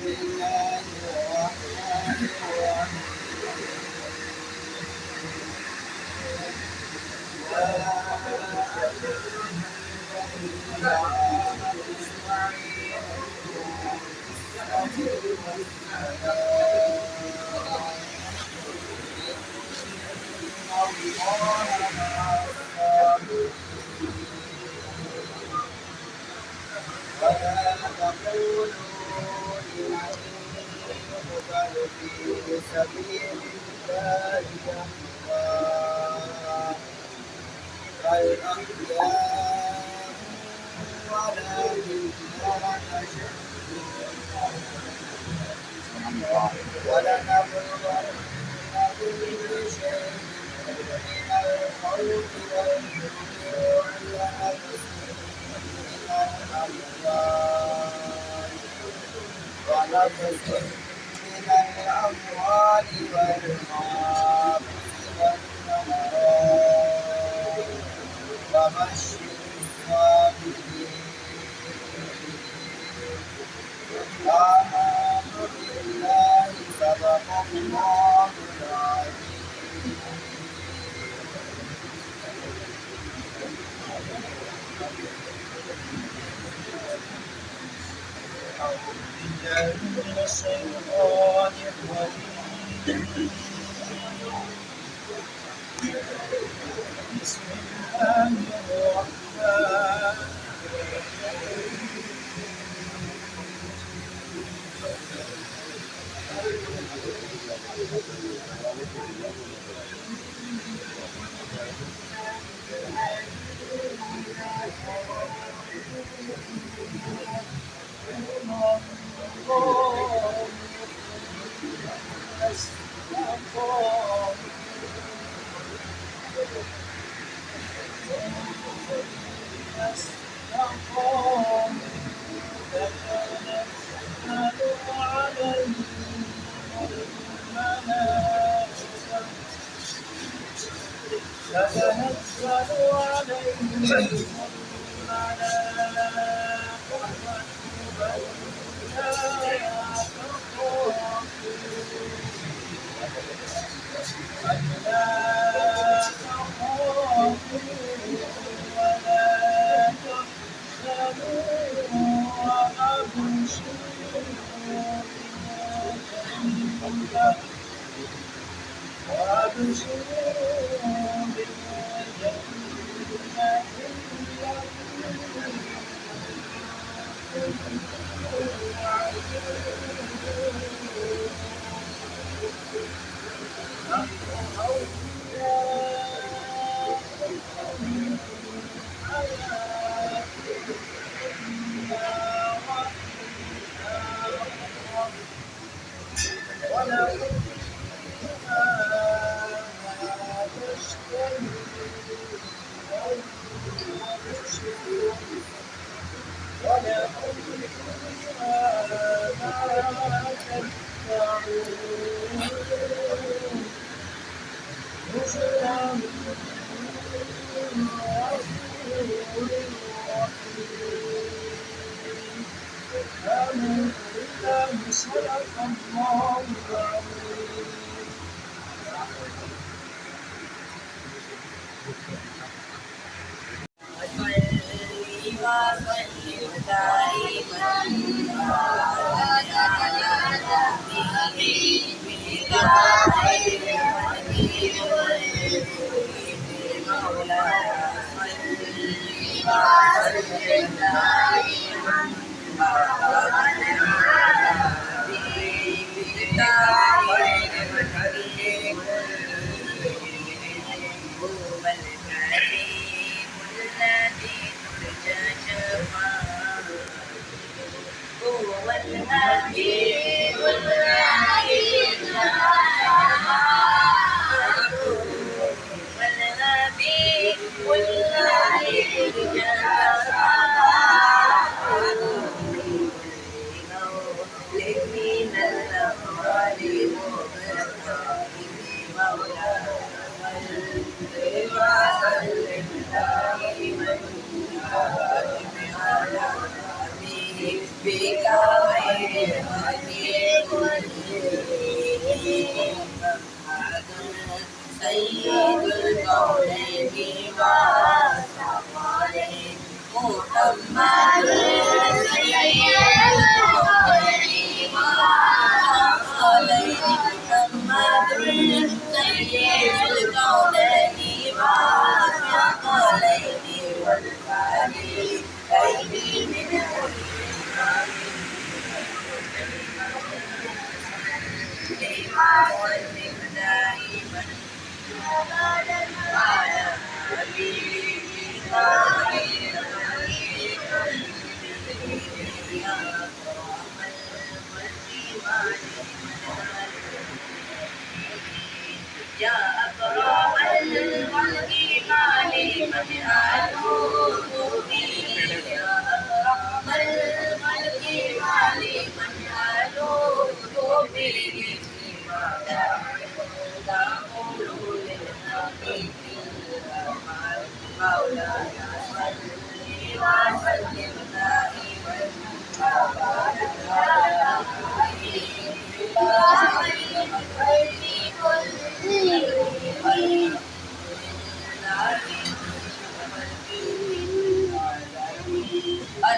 الله الرحمن الرحيم يا الذين آمنوا استعينوا بالصبر والصلاة إن الله مع الصابرين ولا تقولوا لمن يقتل في سبيل الله أموات بل أحياء ولكن لا تشعرون ولنبلونكم بشيء من الخوف والجوع ونقص من الأموال والأنفس والثمرات وبشر الصابرين آمنوا بالله صدق الله العظيم أعوذ بالله من الشيطان الرجيم بسم الله الرحمن تتنزل عليهم الملائكة ألا تخافوا ولا تحزنوا وأبشروا صدق الله العظيم. Because सय्यदुल कौनैनि व सकलैनि मुहम्मदुर सय्यदुल कौनैनि व सकलैनि मुहम्मदुर सय्यदुल कौनैनि व सकलैनि वल आलिकैनि मिन لما سلم دائما على حبيبك خير يا أكرم الخلق يا أكرم الخلق ما لمن ألوذ به يا أكرم الخلق ما لمن ألوذ به مولاي صل وسلم دائما أبدا على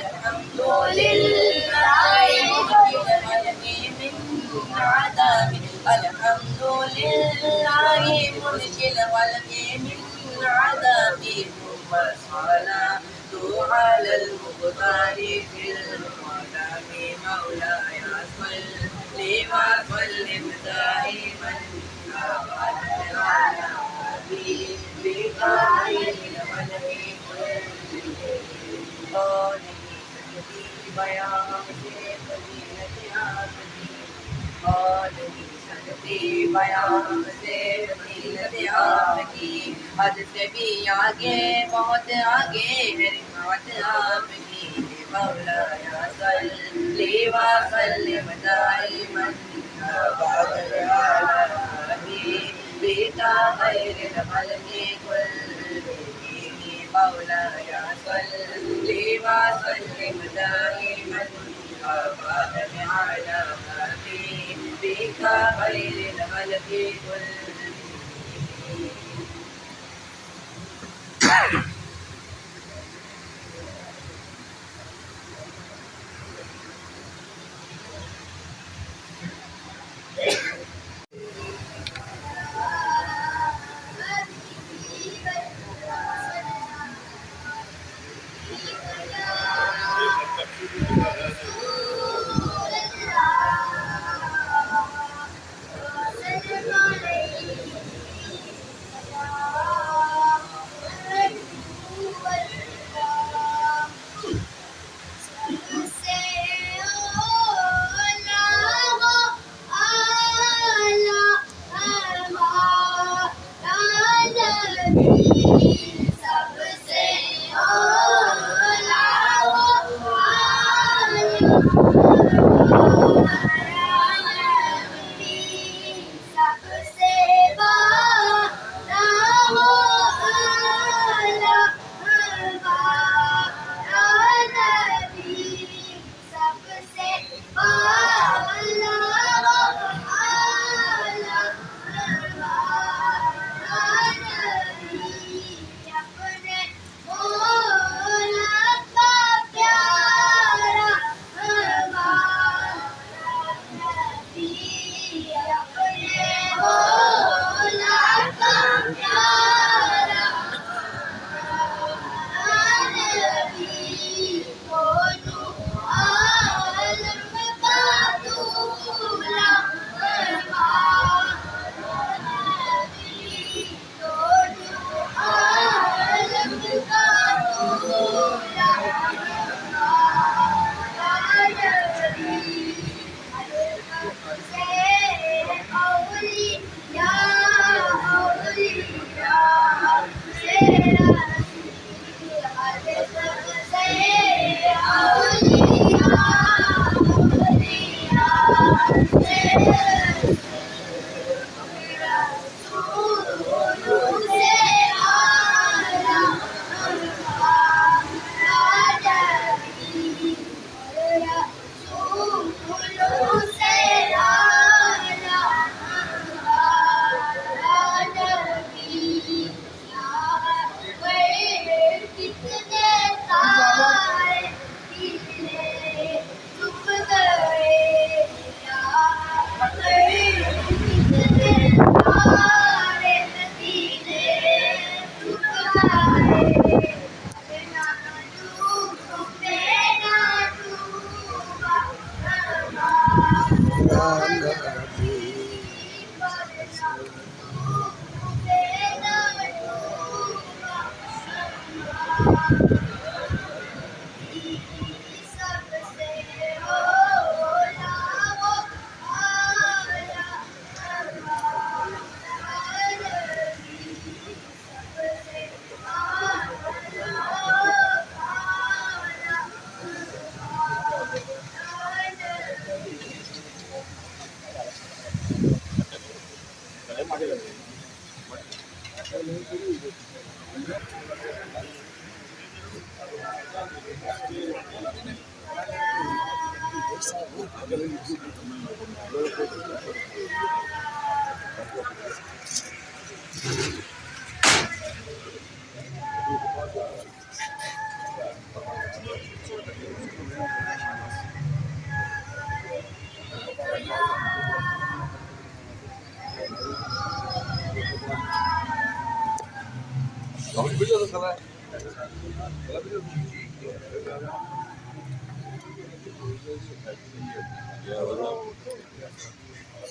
الحمد لله من عدم الحمد لله ملك الخلق من عدم ثم الصلاة على المختار في القدم مولاي صل وسلم دائما أبدا على حبيبك خير الخلق बयान से फजीलत आपकी हद से भी आगे बहुत आगे है रिफात आपकी मौलाया सल्ली व सल्लिम दाइमन अबदा अला हबीबिका खैरिल खल्क़ि कुल्लिहिम मौलाया सल्ली व सल्लिम दाइमन अबदा अला हबीबिका खैरिल खल्क़ि कुल्लिहिम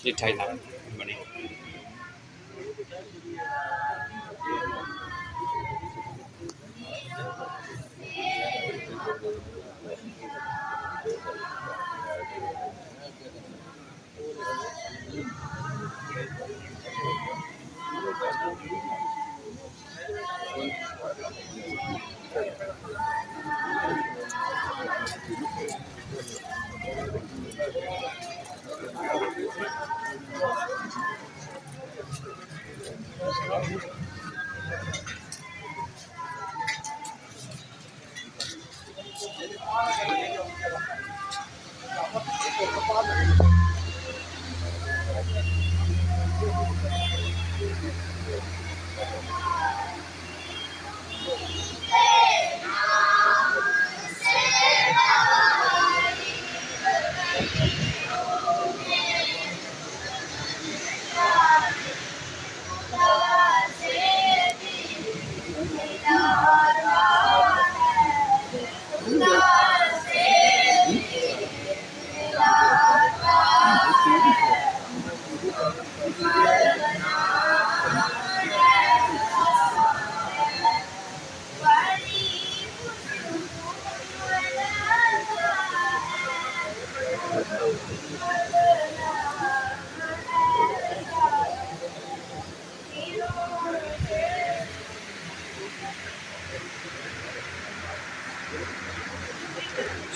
ये ठाई लाख बने।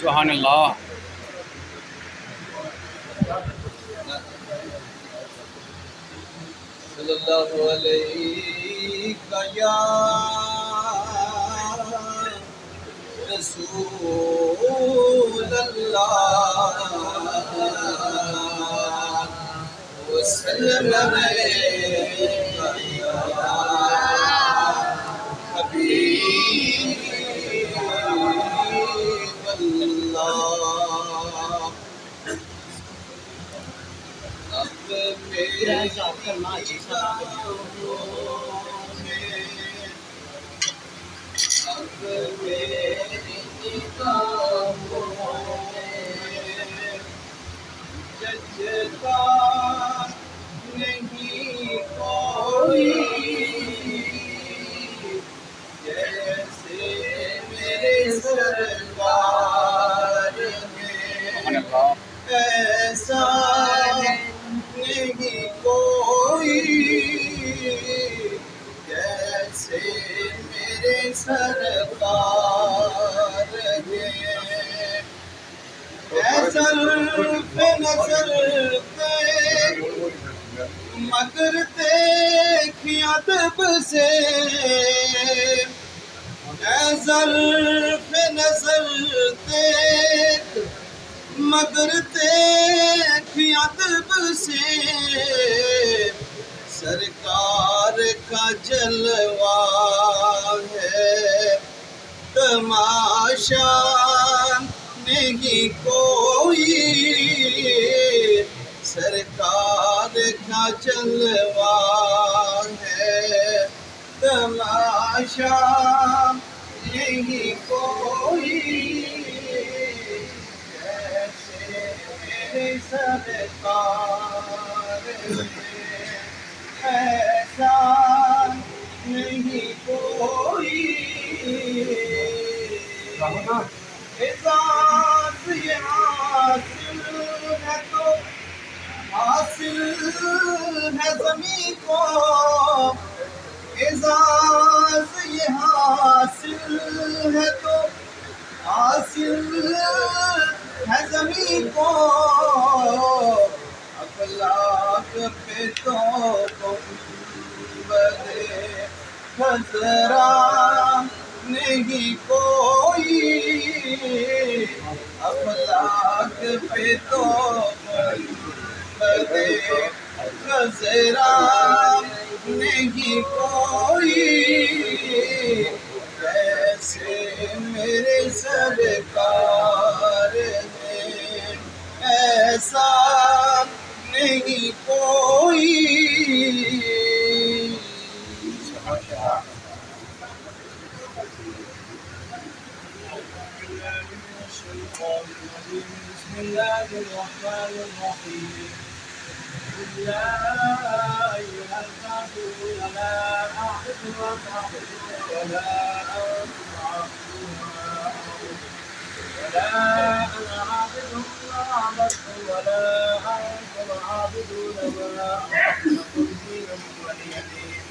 सुभान अल्लाह। सल्लल्लाहु अलैहि या रसूल अल्लाह वसल्लम अलैका या हबीब अल्लाह। अब मेरे जजता नहीं कोई जैसे मेरे सरकार में, ऐसा नहीं कोई जैसे मेरे सरकार है। नजर पे नजर पे मगर देखी अदब से, नजर पे नजर देख मगर देखी अदब से, सरकार का जलवा है तमाशा नहीं कोई, सरकार का जलवा है तमाशा नहीं कोई जैसे मेरे सरकार में ऐसा नहीं कोई एजाज ये हासिल है तो हासिल है ज़मीं को एजाज ये हासिल है तो हासिल है ज़मीं को अखलाक पे तो गुंबदे खज़रा नहीं कोई अखलाक पे तो गुंबदे खज़रा नहीं कोई ऐसे मेरे सरकार में ऐसा नहीं कोई بسم الله الرحمن الرحيم يا أيها الكافرون لا أعبد ما تعبدون ولا أنتم عابدون ما أعبد ولا أنا عابد ما عبدتم ولا أنتم عابدون ما أعبد لكم دينكم ولي دين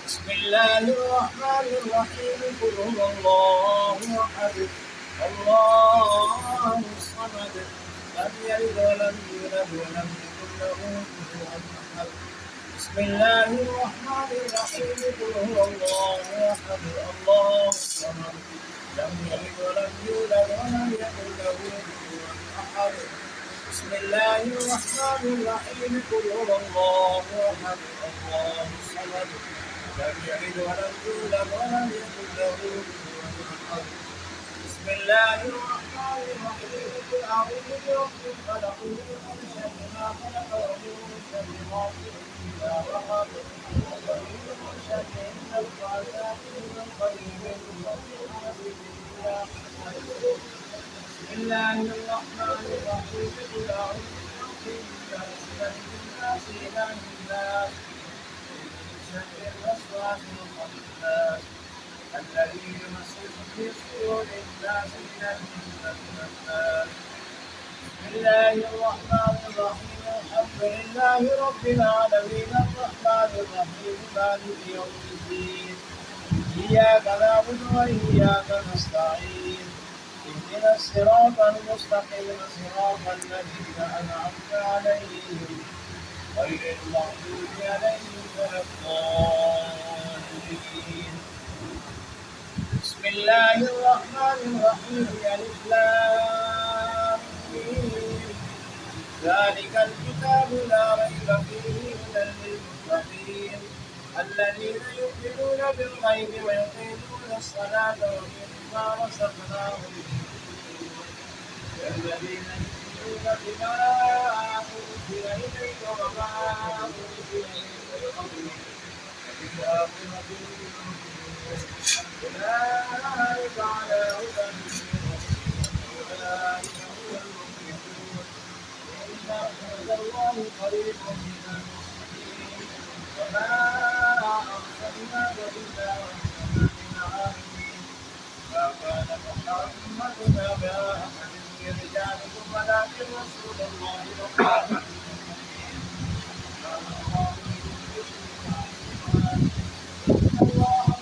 بسم الله الرحمن الرحيم قل هو الله أحد الله الصمد لم يلد ولم يولد ولم يكن له كفوا أحد بسم الله الرحمن الرحيم قل هو الله أحد الله الصمد لم يلد ولم يولد ولم يكن له كفوا أحد بسم الله الرحمن الرحيم قل هو الله أحد الله الصمد لم يلد ولم يولد ولم يكن له كفوا أحد بسم الله الرحمن الرحيم قل أعوذ برب الفلق من شر ما خلق ومن شر غاسق إذا وقب ومن شر النفاثات في العقد من شر حاسد إذا حسد بسم الله الرحمن الرحيم قل أعوذ برب الناس ملك الناس إله الناس من شر الوسواس الخناس الذي يوسوس في صدور الناس من الجنة والناس بسم الله الرحمن الرحيم الحمد لله رب العالمين الرحمن الرحيم مالك يوم الدين إياك نعبد وإياك نستعين اهدنا الصراط المستقيم صراط الذين أنعمت عليهم غير المغضوب عليهم ولا الضالين بسم الله الرحمن الرحيم ألف لام ميم ذلك الكتاب لا ريب فيه هدى للمتقين الذين يؤمنون بالغيب ويقيمون الصلاة ومما رزقناهم الذين يؤمنون بما أنزل إليك وما أنزل إليك قبلك وبالآخرة أولئك على هدى من أولئك هم المفلحون إن رحمة الله قريب من المحسنين وما أرسلناك إلا رحمة للعالمين ما كان محمد أبا أحد من رجالكم ولكن رسول الله وخاتم النبيين كان الله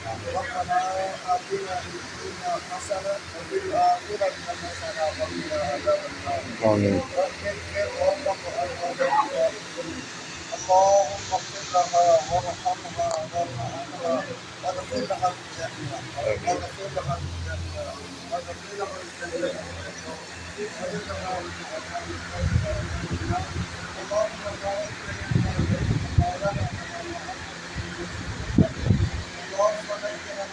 ربنا آتنا في الدنيا حسنة وفي الآخرة حسنة وقنا عذاب النار. آمين. رب اغفر وارحم والدينا. اللهم اغفر لها وارحمها وارحمها واغفر لها الجنة واغفر لها الجنة واغفر لها الجنة. اللهم بارك لنا اللهم نجنا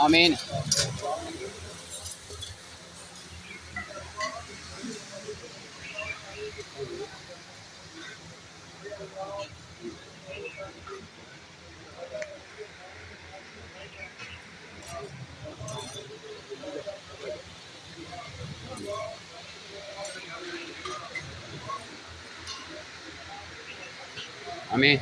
आमीन। आमीन।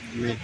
आमीन।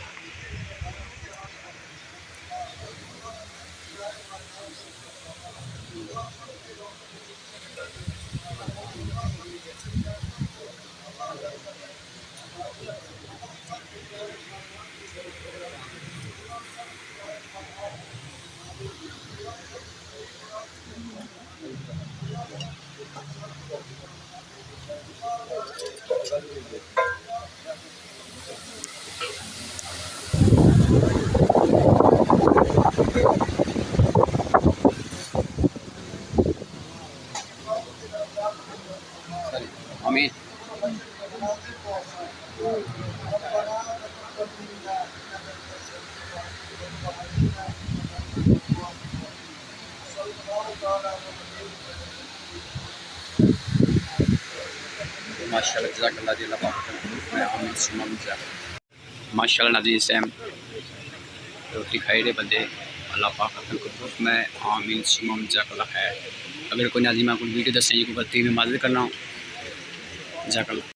आमीन। माशाल्लाह जज़ाकल्लाह जी, अल्लाह पाक मैं आमीन सुमा माशाल्लाह नाज़रीन सैम रोटी खाए रहे बंदे अल्लाह पाक मैं आमीन सुमा जज़ाकल्लाह है। अगर कोई नाज़रीन मैं कोई वीडियो दसें कोई गलती में मदद करना जज़ाकल्लाह।